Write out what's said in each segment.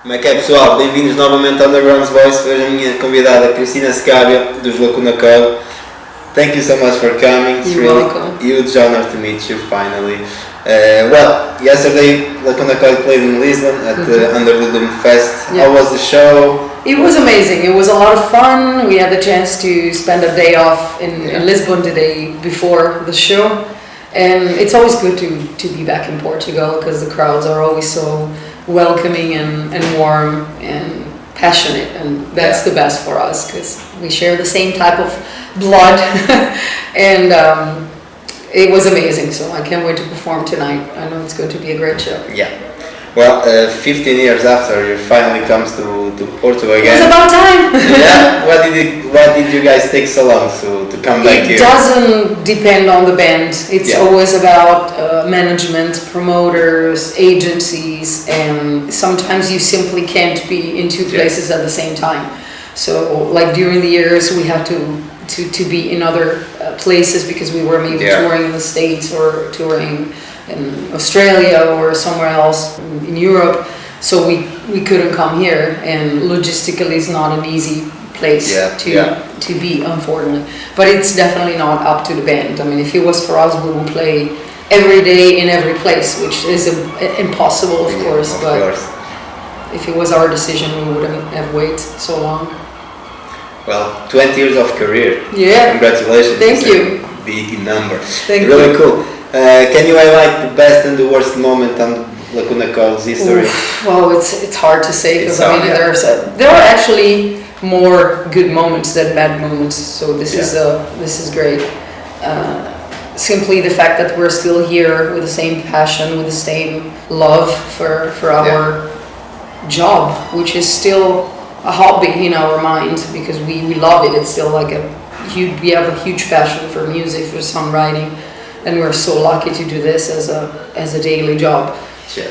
Como é que é, pessoal? Bem-vindos novamente ao Undergrounds Voice. Hoje a minha convidada Cristina Scabia, dos Lacuna Coil. Thank you so much for coming. It's You're really welcome. huge honor to meet you finally. Yesterday Lacuna Coil played in Lisbon at the Under the Dome Fest. Yeah. How was the show? It was amazing. It was a lot of fun. We had the chance to spend a day off in Lisbon the day before the show. And it's always good to be back in Portugal because the crowds are always so welcoming and warm and passionate, and that's the best for us because we share the same type of blood. And it was amazing, so I can't wait to perform tonight. I know it's going to be a great show. Yeah. Well, 15 years after, you finally comes to Portugal again. It's about time. Yeah. Why did you guys take so long to come back here? It doesn't depend on the band. It's always about management, promoters, agencies, and sometimes you simply can't be in two places at the same time. So, like during the years, we have to be in other places because we were maybe touring in the States or touring in Australia or somewhere else in Europe. So we couldn't come here, and logistically it's not an easy place to be, unfortunately. But it's definitely not up to the band. I mean, if it was for us, we would play every day in every place, which is impossible, of course. But if it was our decision, we wouldn't have waited so long. Well, 20 years of career. Yeah. Congratulations. Thank you. Big number. Thank you. Really cool. Can you highlight the best and the worst moment on Lacuna Coil's history? Well, it's hard to say because It's there are actually more good moments than bad moments. So this is great. Simply the fact that we're still here with the same passion, with the same love for our job, which is still a hobby in our mind because we love it. It's still like we have a huge passion for music, for songwriting, and we're so lucky to do this as a daily job. Sure.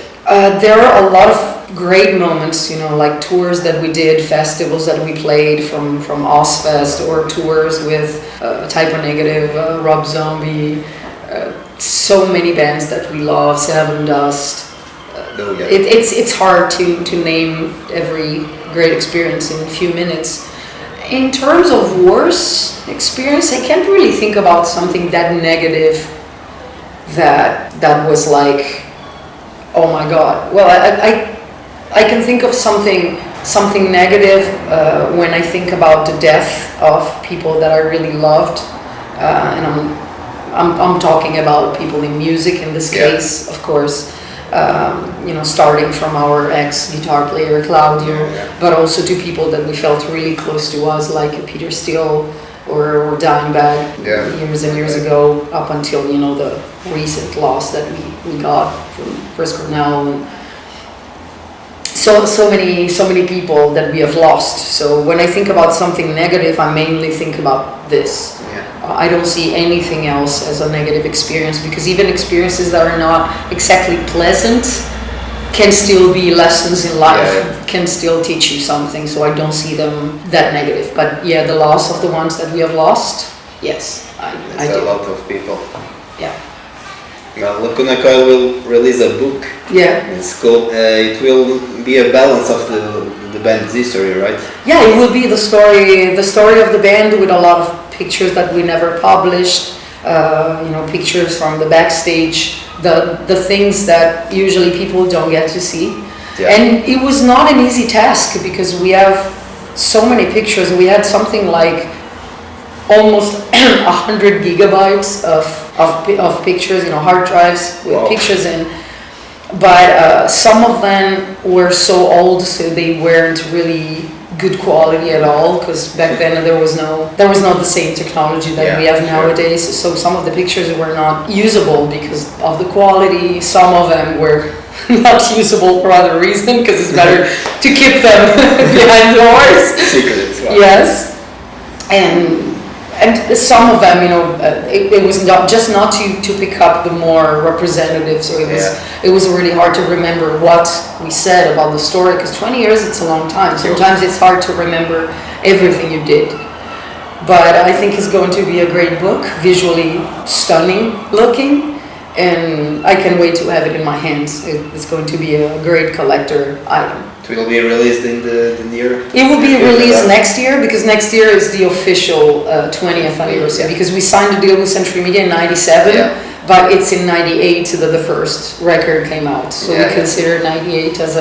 There are a lot of great moments, like tours that we did, festivals that we played from Ozfest, or tours with Type O Negative, Rob Zombie, so many bands that we love, Seven Dust. It's hard to name every great experience in a few minutes. In terms of worst experience, I can't really think about something that negative that was like, oh my god. Well, I can think of something negative when I think about the death of people that I really loved, and I'm talking about people in music in this case, of course. Starting from our ex-guitar player Claudio, but also to people that we felt really close to us, like Peter Steele or Dimebag years and years ago, up until the recent loss that we got from Chris Cornell, and so many people that we have lost. So when I think about something negative, I mainly think about this. I don't see anything else as a negative experience, because even experiences that are not exactly pleasant can still be lessons in life, can still teach you something, so I don't see them that negative. But the loss of the ones that we have lost, yes, I do. A lot of people. Yeah. Well, Lacuna Coil will release a book. Yeah. It's called, it will be a balance of the band's history, right? Yeah, it will be the story of the band with a lot of pictures that we never published, pictures from the backstage, the things that usually people don't get to see. And it was not an easy task because we have so many pictures. We had something like almost 100 gigabytes of pictures, hard drives with pictures in. But some of them were so old, so they weren't really good quality at all, because back then there was not the same technology that we have nowadays. So some of the pictures were not usable because of the quality. Some of them were not usable for other reason, because it's better to keep them behind doors. Secrets. Yes, and some of them, it was not to pick up the more representative. So it was really hard to remember what we said about the story, because 20 years, it's a long time. Sometimes it's hard to remember everything you did. But I think it's going to be a great book, visually stunning looking, and I can't wait to have it in my hands. It's going to be a great collector item. It will be released in the near. It will be released next year, because next year is the official 20th anniversary. Because we signed a deal with Century Media in '97, but it's in '98 that the first record came out. So we consider '98 as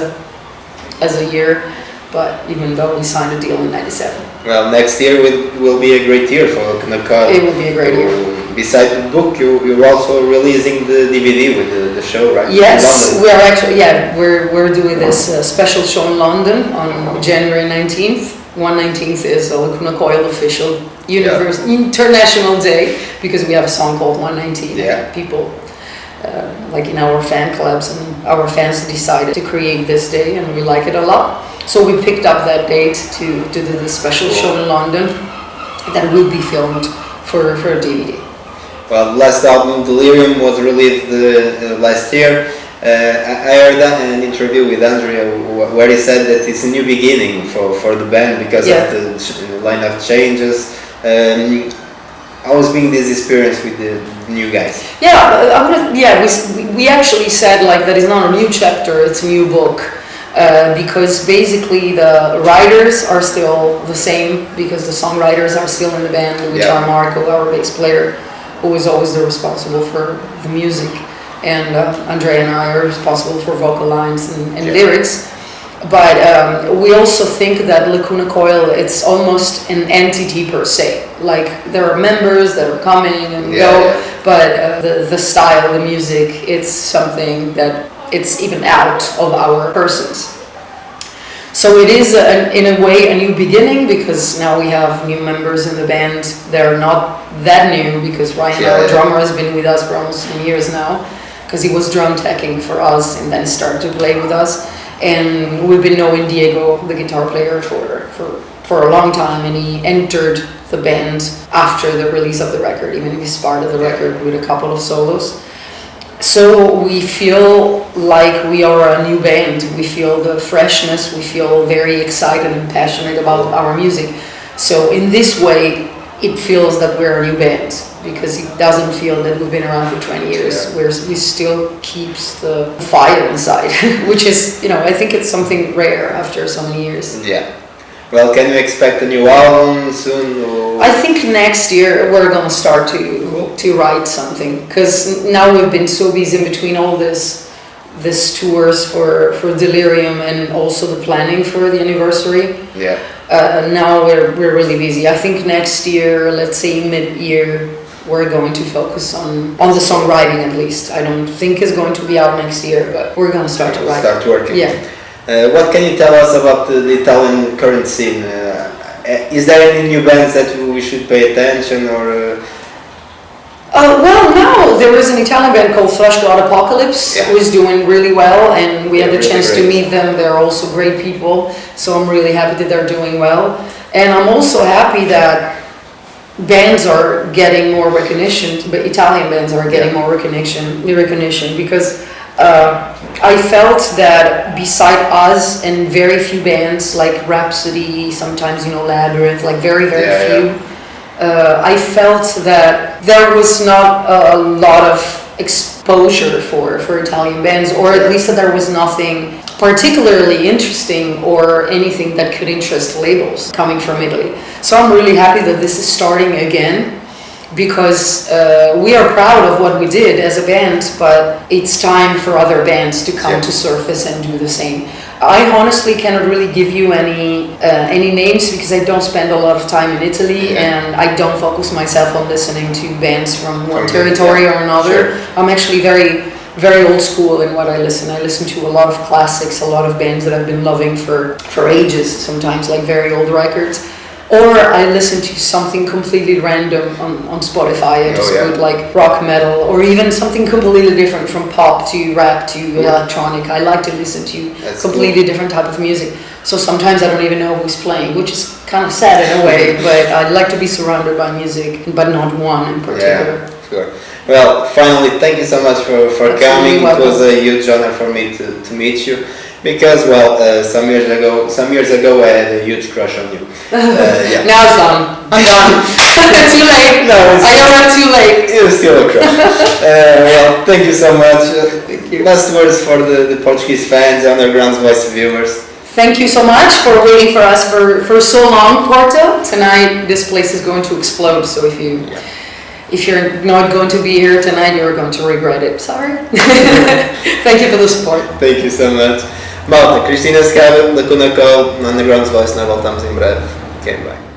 a year, but even though we signed a deal in '97. Well, next year will be a great year for Lacuna Coil. It will be a great year. Besides the book, you're also releasing the DVD with the show, right? Yes, we are actually. Yeah, we're doing this special show in London on January 19th. 1/19th is a Lacuna Coil official international day, because we have a song called 119. Yeah. People, like in our fan clubs, and our fans decided to create this day, and we like it a lot. So we picked up that date to do this special show in London that will be filmed for a DVD. Well, the last album, Delirium, was released last year. I heard an interview with Andrea where he said that it's a new beginning for the band because of the lineup changes. How was being this experience with the new guys? We actually said like that is not a new chapter, it's a new book. Because basically the writers are still the same, because the songwriters are still in the band, which are Marco, our bass player, who is always the responsible for the music, and Andrea and I are responsible for vocal lines and lyrics. But we also think that Lacuna Coil, it's almost an entity per se. Like there are members that are coming and go, but the style, the music, it's something that it's even out of our persons. So it is in a way a new beginning, because now we have new members in the band. They're not that new, because Ryan, our drummer, has been with us for almost 10 years now, because he was drum teching for us and then started to play with us. And we've been knowing Diego, the guitar player, for a long time, and he entered the band after the release of the record, even if he's part of the record with a couple of solos. So we feel like we are a new band. We feel the freshness. We feel very excited and passionate about our music. So in this way, it feels that we're a new band, because it doesn't feel that we've been around for 20 years. We still keeps the fire inside, which is, I think it's something rare after so many years. Yeah. Well, can you expect a new album soon? Or? I think next year we're gonna start to write something, because now we've been so busy in between all this tours for Delirium and also the planning for the anniversary. Yeah. Now we're really busy. I think next year, let's say mid-year, we're going to focus on the songwriting at least. I don't think it's going to be out next year, but we're gonna start to write. Start working. Yeah. What can you tell us about the Italian current scene? Is there any new bands that we should pay attention, or? Well, no, there is an Italian band called Flash God Apocalypse who is doing really well, and we had the chance to meet them. They're also great people, so I'm really happy that they're doing well. And I'm also happy that bands are getting more recognition, but Italian bands are getting more recognition, because I felt that beside us and very few bands like Rhapsody, sometimes Labyrinth, like very few. I felt that there was not a lot of exposure for Italian bands, or at least that there was nothing particularly interesting or anything that could interest labels coming from Italy. So I'm really happy that this is starting again, because we are proud of what we did as a band, but it's time for other bands to come to surface and do the same. I honestly cannot really give you any names, because I don't spend a lot of time in Italy, and I don't focus myself on listening to bands from one territory or another. I'm actually very old school in what I listen. I listen to a lot of classics, a lot of bands that I've been loving for ages, sometimes like very old records. Or I listen to something completely random on Spotify. I just put like rock, metal, or even something completely different, from pop to rap to electronic. I like to listen to completely different type of music. So sometimes I don't even know who's playing, which is kind of sad in a way, but I like to be surrounded by music, but not one in particular. Yeah, sure. Well, finally, thank you so much for coming. It was a huge honor for me to meet you. Because, some years ago I had a huge crush on you. Now it's done. I'm done. Too late. No, I am too late. You're still a crush. Well, thank you so much. Thank you. Last words for the Portuguese fans, Underground's Voice viewers. Thank you so much for waiting for us for so long, Porto. Tonight, this place is going to explode. So if you're not going to be here tonight, you're going to regret it. Sorry. Thank you for the support. Thank you so much. Malta, Cristina Scava, Lacuna Coil, Underground's Voice. Nós voltamos em breve. Ok, bye.